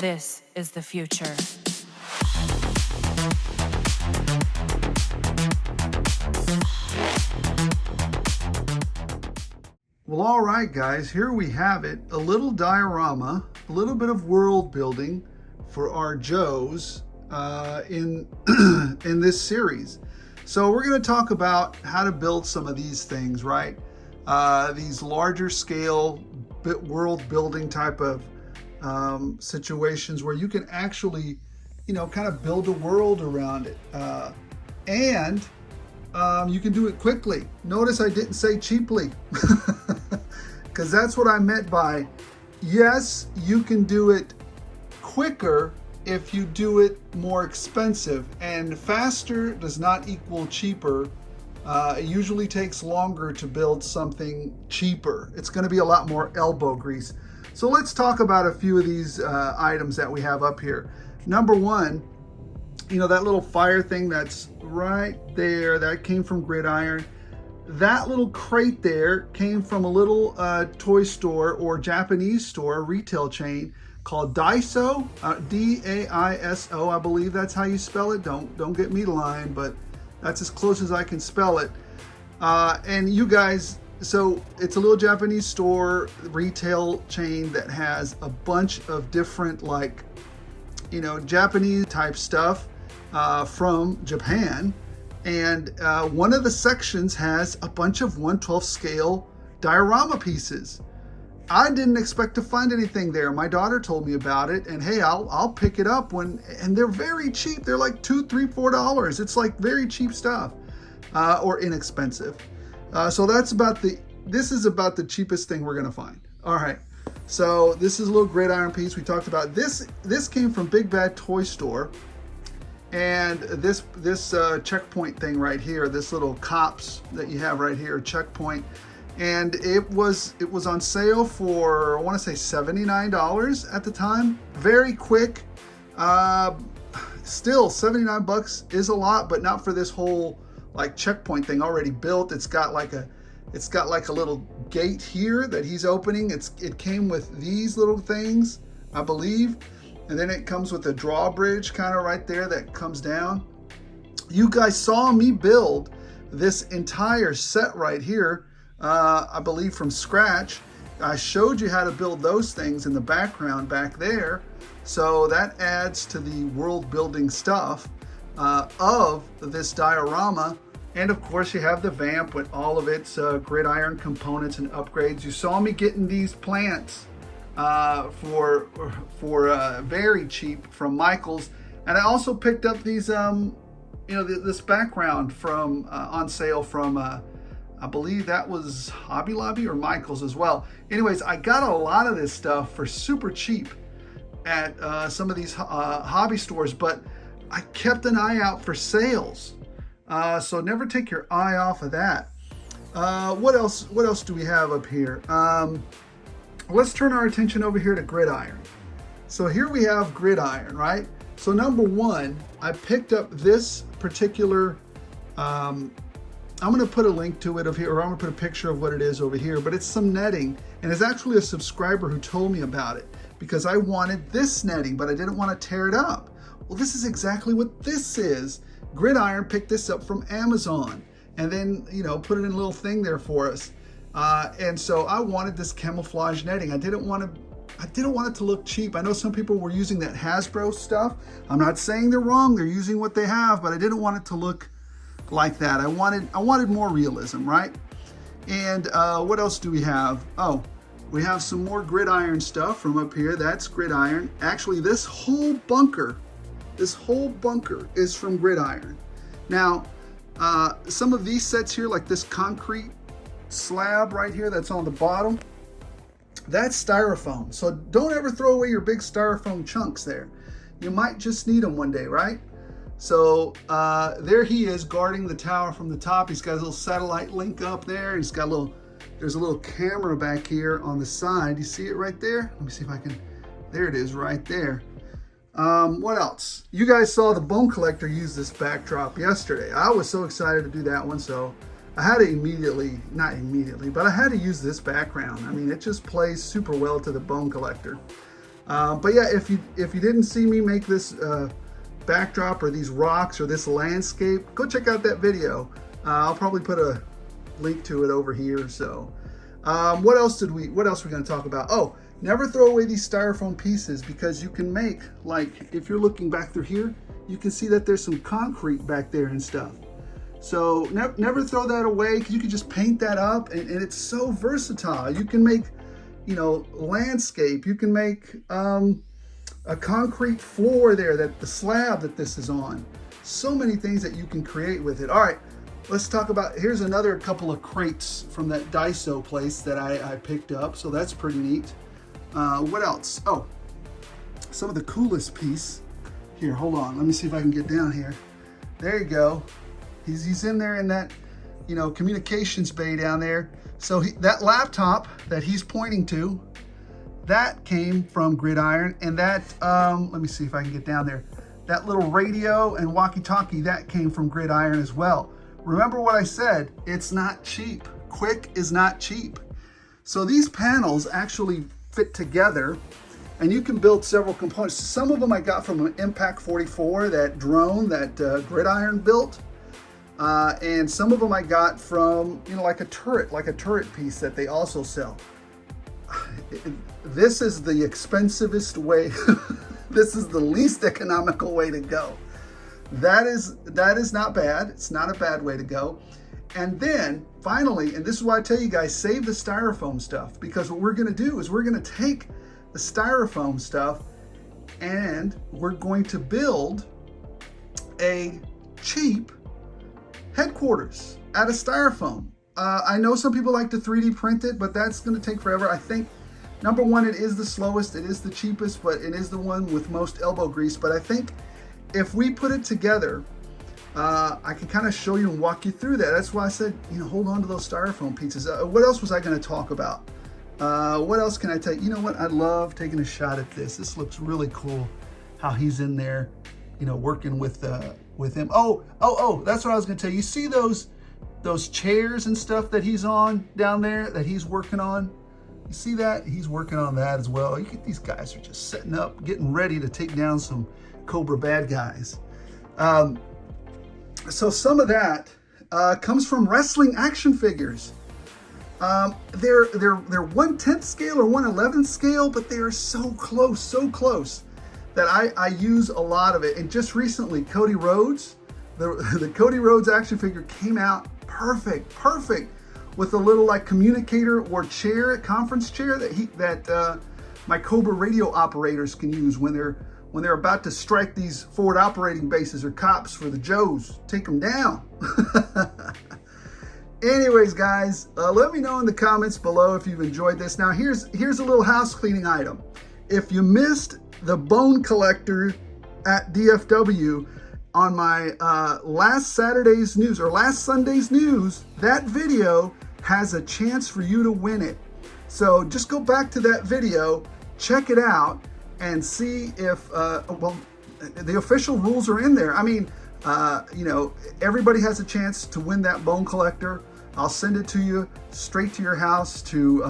This is the future. Well, all right, guys, here we have it. A little diorama, a little bit of world building for our Joes in this series. So we're going to talk about how to build some of these things, right? These larger scale world building type of situations where you can actually, kind of build a world around it. And you can do it quickly. Notice I didn't say cheaply, because that's what I meant by, yes, you can do it quicker if you do it more expensive, and faster does not equal cheaper. It usually takes longer to build something cheaper. It's going to be a lot more elbow grease. So let's talk about a few of these items that we have up here. Number one, that little fire thing that's right there, that came from Gridiron. That little crate there came from a little toy store or Japanese store, retail chain called Daiso, D-A-I-S-O, I believe that's how you spell it. Don't get me lying, but that's as close as I can spell it. And you guys, so it's a little Japanese store, retail chain that has a bunch of different, Japanese type stuff from Japan. And one of the sections has a bunch of 1/12 scale diorama pieces. I didn't expect to find anything there. My daughter told me about it, and hey, I'll pick it up and they're very cheap. They're like $2, $3, $4. It's like very cheap stuff, or inexpensive. So this is about the cheapest thing we're gonna find. All right, so this is a little gridiron piece we talked about. This came from Big Bad Toy Store, and this checkpoint thing right here, this little cops that you have right here, checkpoint. And it was on sale for, I want to say $79 at the time. Very quick. Still, $79 is a lot, but not for this whole checkpoint thing already built. It's got like a little gate here that he's opening. It came with these little things, I believe, and then it comes with a drawbridge kind of right there that comes down. You guys saw me build this entire set right here. I believe from scratch. I showed you how to build those things in the background back there. So that adds to the world building stuff of this diorama. And of course you have the vamp with all of its gridiron components and upgrades. You saw me getting these plants for very cheap from Michael's. And I also picked up these, this background from on sale from I believe that was Hobby Lobby or Michael's as well. Anyways, I got a lot of this stuff for super cheap at some of these hobby stores, but I kept an eye out for sales. So never take your eye off of that. What else do we have up here? Let's turn our attention over here to Gridiron. So here we have Gridiron, right? So number one, I picked up this particular, I'm going to put a link to it over here, or I'm going to put a picture of what it is over here, but it's some netting, and it's actually a subscriber who told me about it because I wanted this netting, but I didn't want to tear it up. Well, this is exactly what this is. Gridiron picked this up from Amazon and then, put it in a little thing there for us. And so I wanted this camouflage netting. I didn't want it to look cheap. I know some people were using that Hasbro stuff. I'm not saying they're wrong. They're using what they have, but I didn't want it to look like that. I wanted more realism, right? And what else do we have? Oh, we have some more gridiron stuff from up here. That's Gridiron. Actually, this whole bunker is from Gridiron. Now, some of these sets here, like this concrete slab right here that's on the bottom, that's styrofoam. So don't ever throw away your big styrofoam chunks there. You might just need them one day, right? So there he is guarding the tower from the top. He's got a little satellite link up there. He's got there's a little camera back here on the side. You see it right there? Let me see if I can, there it is right there. What else? You guys saw the Bone Collector use this backdrop yesterday. I was so excited to do that one, so I had to not immediately, but I had to use this background. I mean, it just plays super well to the Bone Collector. But yeah, if you didn't see me make this backdrop or these rocks or this landscape, go check out that video. I'll probably put a link to it over here. So what else are we going to talk about? Oh, never throw away these styrofoam pieces, because you can make, like, if you're looking back through here, you can see that there's some concrete back there and stuff. So never throw that away, because you can just paint that up, and it's so versatile. You can make, you know, landscape. You can make a concrete floor there, that the slab that this is on. So many things that you can create with it. All right, let's talk about, here's another couple of crates from that Daiso place that I picked up. So that's pretty neat. What else? Oh, some of the coolest piece. Here, hold on. Let me see if I can get down here. There you go. He's in there in that, you know, communications bay down there. So that laptop that he's pointing to, that came from GRIDIRON, and that, let me see if I can get down there. That little radio and walkie-talkie, that came from GRIDIRON as well. Remember what I said, it's not cheap. Quick is not cheap. So these panels actually fit together, and you can build several components. Some of them I got from an Impact 44, that drone that GRIDIRON built. And some of them I got from, you know, like a turret piece that they also sell. This is the expensivest way. This is the least economical way to go. That is not bad. It's not a bad way to go. And then finally, and this is why I tell you guys, save the styrofoam stuff, because what we're going to do is we're going to take the styrofoam stuff and we're going to build a cheap headquarters out of styrofoam. I know some people like to 3D print it, but that's going to take forever. I think, number one, it is the slowest, it is the cheapest, but it is the one with most elbow grease. But I think if we put it together, I can kind of show you and walk you through that. That's why I said, you know, hold on to those styrofoam pieces. What else was I going to talk about? What else can I tell you? You know what? I love taking a shot at this. This looks really cool, how he's in there, you know, working with him. Oh, that's what I was going to tell you. You see those chairs and stuff that he's on down there, that he's working on? You see that? He's working on that as well. You get, these guys are just setting up, getting ready to take down some Cobra bad guys. So some of that comes from wrestling action figures. They're 1/10 scale or 1/11 scale, but they are so close that I use a lot of it. And just recently, Cody Rhodes, the Cody Rhodes action figure came out perfect with a little like communicator or chair, conference chair that my Cobra radio operators can use when they're about to strike these forward operating bases or cops for the Joes, take them down. Anyways, guys, let me know in the comments below if you've enjoyed this. Now, here's a little house cleaning item. If you missed the bone collector at DFW on my last Saturday's news or last Sunday's news, that video has a chance for you to win it. So just go back to that video, check it out, and see if, well, the official rules are in there. I mean, you know, everybody has a chance to win that bone collector. I'll send it to you straight to your house, to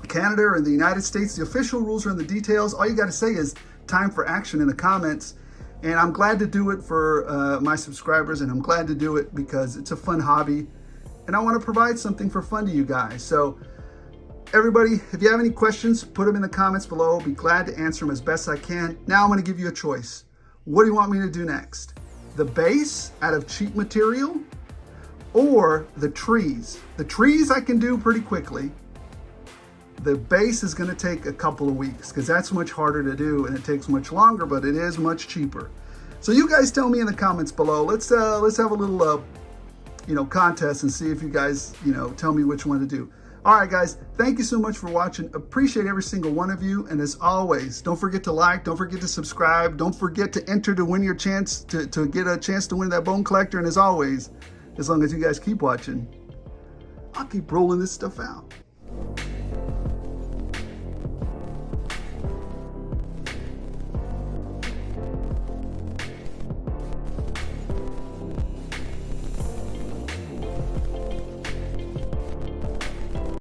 Canada or the United States. The official rules are in the details. All you got to say is time for action in the comments. And I'm glad to do it for my subscribers, and I'm glad to do it because it's a fun hobby. And I want to provide something for fun to you guys. So everybody, if you have any questions, put them in the comments below. I'll be glad to answer them as best I can. Now I'm going to give you a choice. What do you want me to do next? The base out of cheap material, or the trees? The trees I can do pretty quickly. The base is going to take a couple of weeks because that's much harder to do and it takes much longer, but it is much cheaper. So you guys tell me in the comments below. Let's have a little you know, contest and see if you guys, you know, tell me which one to do. All right, guys, thank you so much for watching. Appreciate every single one of you. And as always, don't forget to like, don't forget to subscribe, don't forget to enter to win your chance to get a chance to win that bone collector. And as always, as long as you guys keep watching, I'll keep rolling this stuff out.